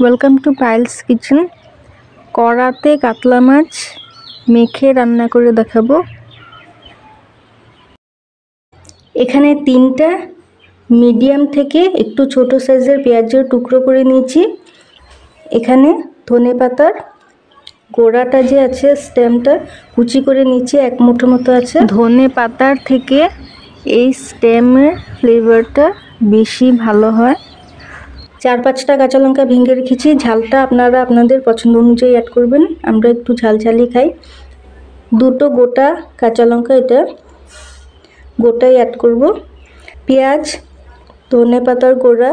Welcome to piles kitchen. কড়াতে কাতলা মাছ মেখে রান্না করে দেখাবো। এখানে 3টা মিডিয়াম থেকে একটু ছোট সাইজের পেঁয়াজের টুকরো করে নিয়েছি। এখানে ধনেপাতার গোড়াটা যে আছে স্টেমটা কুচি করে নিচে 1 মুঠো মতো আছে। ধনেপাতার থেকে এই স্টেমের ফ্লেভারটা বেশি ভালো হয়। 4-5টা কাঁচা লঙ্কা ভেঙে রেখেছি। ঝালটা আপনারা আপনাদের পছন্দ অনুযায়ী অ্যাড করবেন। আমরা একটু ঝালঝালি খাই। 2টো গোটা কাঁচা লঙ্কা এটা গোটাই অ্যাড করব। পেঁয়াজ, ধনেপাতার গোড়া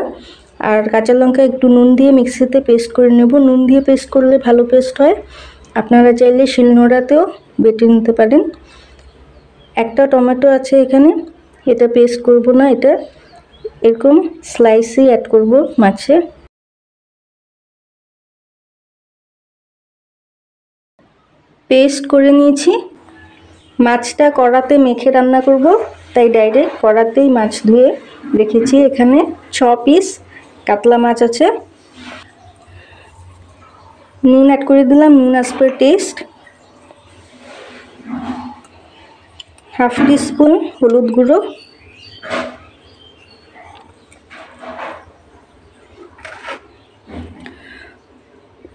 আর কাঁচা লঙ্কা একটু নুন দিয়ে মিক্সিতে পেস্ট করে নেব। নুন দিয়ে পেস্ট করলে ভালো পেস্ট হয়। আপনারা চাইলে শিলনোড়াতেও বেটে নিতে পারেন। একটা টমেটো আছে এখানে, এটা পেস্ট করব না, এটা এরকম স্লাইসই অ্যাড করব মাছে। পেস্ট করে নিয়েছি। মাছটা কড়াতে মেখে রান্না করব, তাই ডাইরেক্ট কড়াতেই মাছ ধুয়ে রেখেছি। এখানে 6 পিস কাতলা মাছ আছে। নুন অ্যাড করে দিলাম, নুন as per test. Half teaspoon হলুদ গুঁড়ো,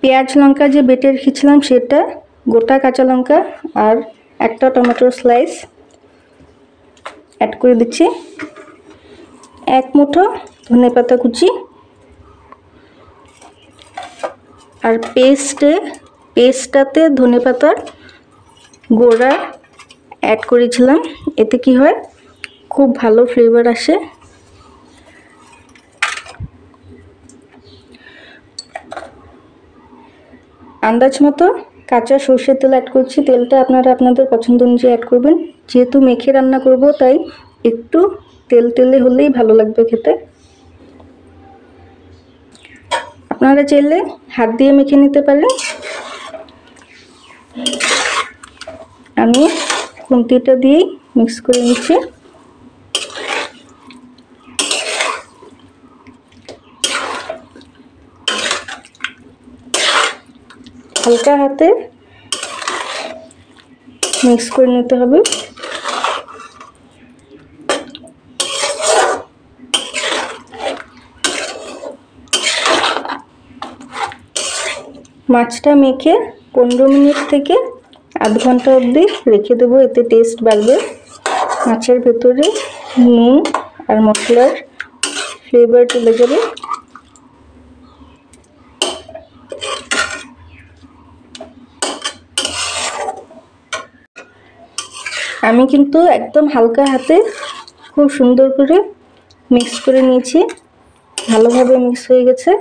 পেঁয়াজ লঙ্কা যে বেটে রেখেছিলাম সেটা, গোটা কাঁচা লঙ্কা আর একটা টমেটোর স্লাইস অ্যাড করে দিচ্ছি। 1 মুঠো ধনেপাতা কুচি আর পেস্টটাতে ধনেপাতার গোড়া অ্যাড করেছিলাম। এতে কি হয়, খুব ভালো ফ্লেভার আসে। আন্দাজ মতো কাঁচা সরষের তেল অ্যাড করছি। তেলটা আপনারা আপনাদের পছন্দ অনুযায়ী অ্যাড করবেন। যেহেতু মেখে রান্না করব তাই একটু তেলে হলেই ভালো লাগবে খেতে। আপনারা চাইলে হাত দিয়ে মেখে নিতে পারেন। আমি খুন্তিটা দিয়েই মিক্স করে নিচ্ছি। হালকা হাতে মিক্স করে নিতে হবে। মাছটা মেখে 15 মিনিট থেকে আধ ঘন্টা অবধি রেখে দেবো, এতে টেস্ট বাড়বে। মাছের ভেতরে নুন আর মশলার ফ্লেভার চলে যাবে। আমি কিন্তু একদম হালকা হাতে খুব সুন্দর করে মিক্স করে নিয়েছি, ভালোভাবে মিক্স হয়ে গেছে।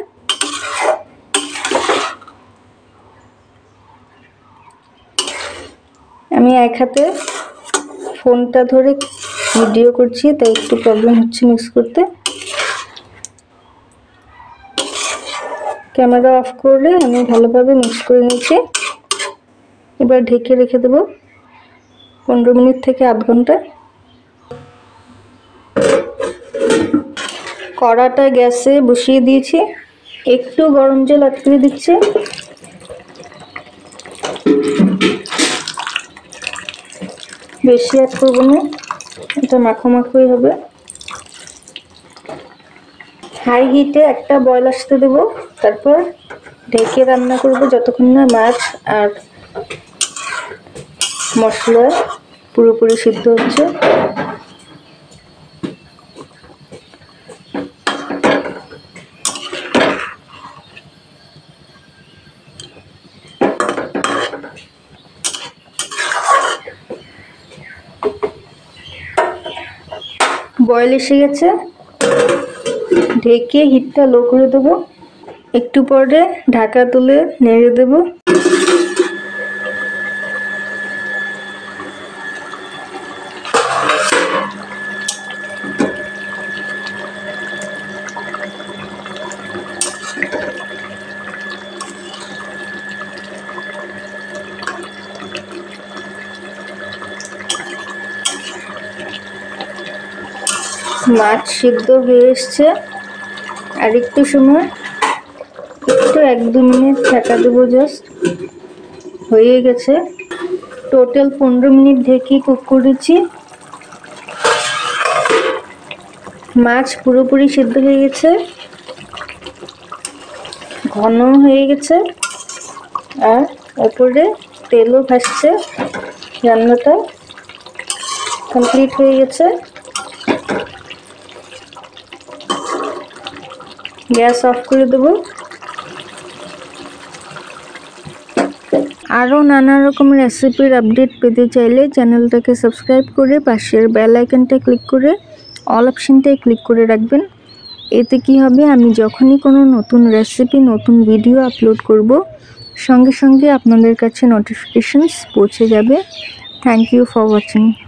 আমি এক হাতে ফোনটা ধরে ভিডিও করছি, তাই একটু প্রবলেম হচ্ছে মিক্স করতে। ক্যামেরা অফ করলে আমি ভালোভাবে মিক্স করে নিয়েছি। এবার ঢেকে রেখে দেবো 15 মিনিট থেকে আধ ঘন্টা। কড়াটা গ্যাসে বসিয়ে দিয়েছি, একটু গরম জল অ্যাড করে দিচ্ছি। বেশি অ্যাড করবো না, এটা মাখো মাখোই হবে। হাই হিটে একটা বয়েল আসতে দেবো, তারপর ঢেকে রান্না করব যতক্ষণ না মাছ আর মশলা পুরোপুরি সিদ্ধ হচ্ছে। বয়েল এসে গেছে, ঢেকে হিটটা লো করে দেবো। একটু পরে ঢাকা তুলে নেড়ে দেব। মাছ সিদ্ধ হয়ে এসছে, আর একটু সময় একটু 1-2 মিনিট ঢাকা দেবো, জাস্ট হয়ে গেছে। টোটাল 15 মিনিট ঢেকে কুক করেছি। মাছ পুরোপুরি সিদ্ধ হয়ে গেছে, ঘন হয়ে গেছে, আর ওপরে তেলও ভাসছে। রান্নাটা কমপ্লিট হয়ে গেছে। গ্যাস অফ করে দেবো। আরও নানা রকম রেসিপির আপডেট পেতে চাইলে চ্যানেলটাকে সাবস্ক্রাইব করে পাশের বেল আইকনটা ক্লিক করে অল অপশনটায় ক্লিক করে রাখবেন। এতে কি হবে, আমি যখনই কোনো নতুন রেসিপি, নতুন ভিডিও আপলোড করব, সঙ্গে সঙ্গে আপনাদের কাছে নোটিফিকেশনস পৌঁছে যাবে। Thank you for watching.